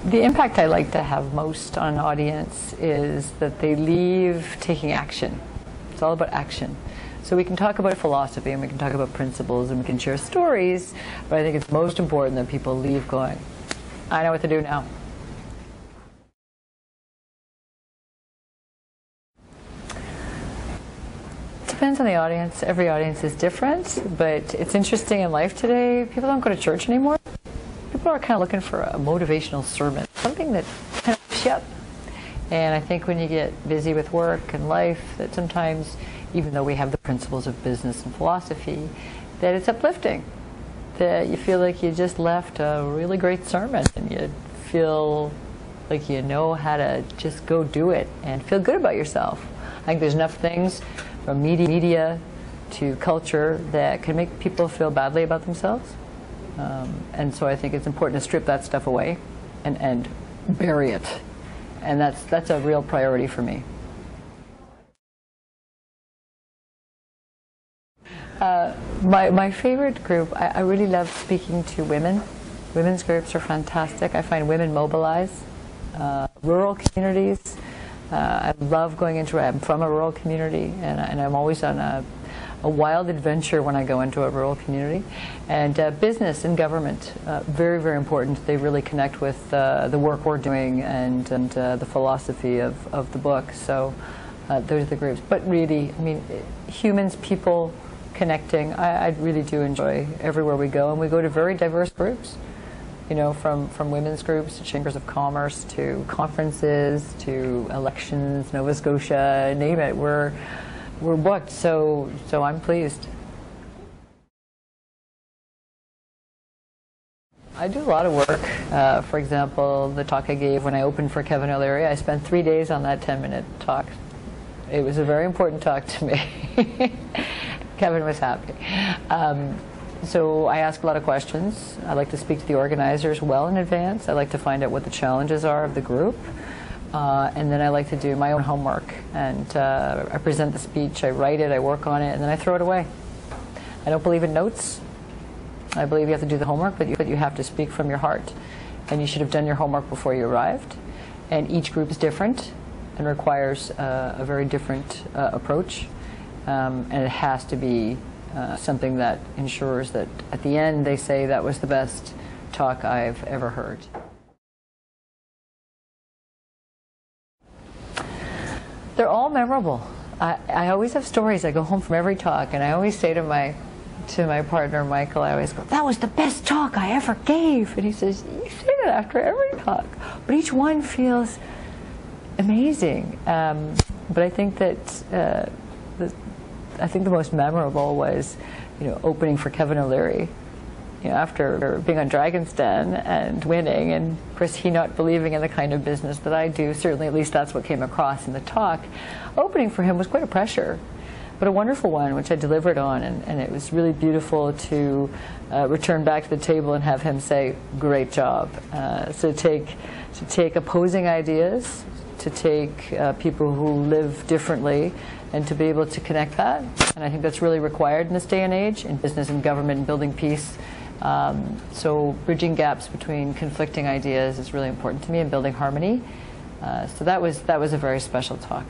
The impact I like to have most on an audience is that they leave taking action. It's all about action. So we can talk about philosophy and we can talk about principles and we can share stories, but I think it's most important that people leave going, I know what to do now. Depends on the audience. Every audience is different, but it's interesting in life today, people don't go to church anymore. People are kind of looking for a motivational sermon, something that kind of lifts you up. And I think when you get busy with work and life, that sometimes, even though we have the principles of business and philosophy, that it's uplifting. That you feel like you just left a really great sermon and you feel like you know how to just go do it and feel good about yourself. I think there's enough things from media to culture that can make people feel badly about themselves. And so I think it's important to strip that stuff away and bury it. And that's a real priority for me. My favorite group, I really love speaking to women. Women's groups are fantastic. I find women mobilize. Rural communities, I love going into, I'm from a rural community, and I'm always on a wild adventure when I go into a rural community. And business and government, very, very important. They really connect with the work we're doing and the philosophy of the book. So those are the groups. But really, I mean, humans, people, connecting, I really do enjoy everywhere we go. And we go to very diverse groups. You know, from women's groups to Chambers of Commerce to conferences to elections, Nova Scotia, name it. We're booked, so I'm pleased. I do a lot of work. For example, the talk I gave when I opened for Kevin O'Leary, I spent 3 days on that 10-minute talk. It was a very important talk to me. Kevin was happy. So I ask a lot of questions. I like to speak to the organizers well in advance. I like to find out what the challenges are of the group. And then I like to do my own homework. And I present the speech, I write it, I work on it, and then I throw it away. I don't believe in notes. I believe you have to do the homework, but you have to speak from your heart. And you should have done your homework before you arrived. And each group is different and requires a very different approach. And it has to be something that ensures that at the end they say that was the best talk I've ever heard. They're all memorable. I always have stories. I go home from every talk and I always say to my partner Michael, I always go, that was the best talk I ever gave. And he says, you say that after every talk. But each one feels amazing. But I think that I think the most memorable was, opening for Kevin O'Leary. After being on Dragon's Den and winning, and of course he not believing in the kind of business that I do, certainly at least that's what came across in the talk. Opening for him was quite a pressure, but a wonderful one, which I delivered on, and it was really beautiful to return back to the table and have him say, great job. So to take opposing ideas, to take people who live differently, and to be able to connect that. And I think that's really required in this day and age, in business and government and building peace. So bridging gaps between conflicting ideas is really important to me, and building harmony. So that was a very special talk.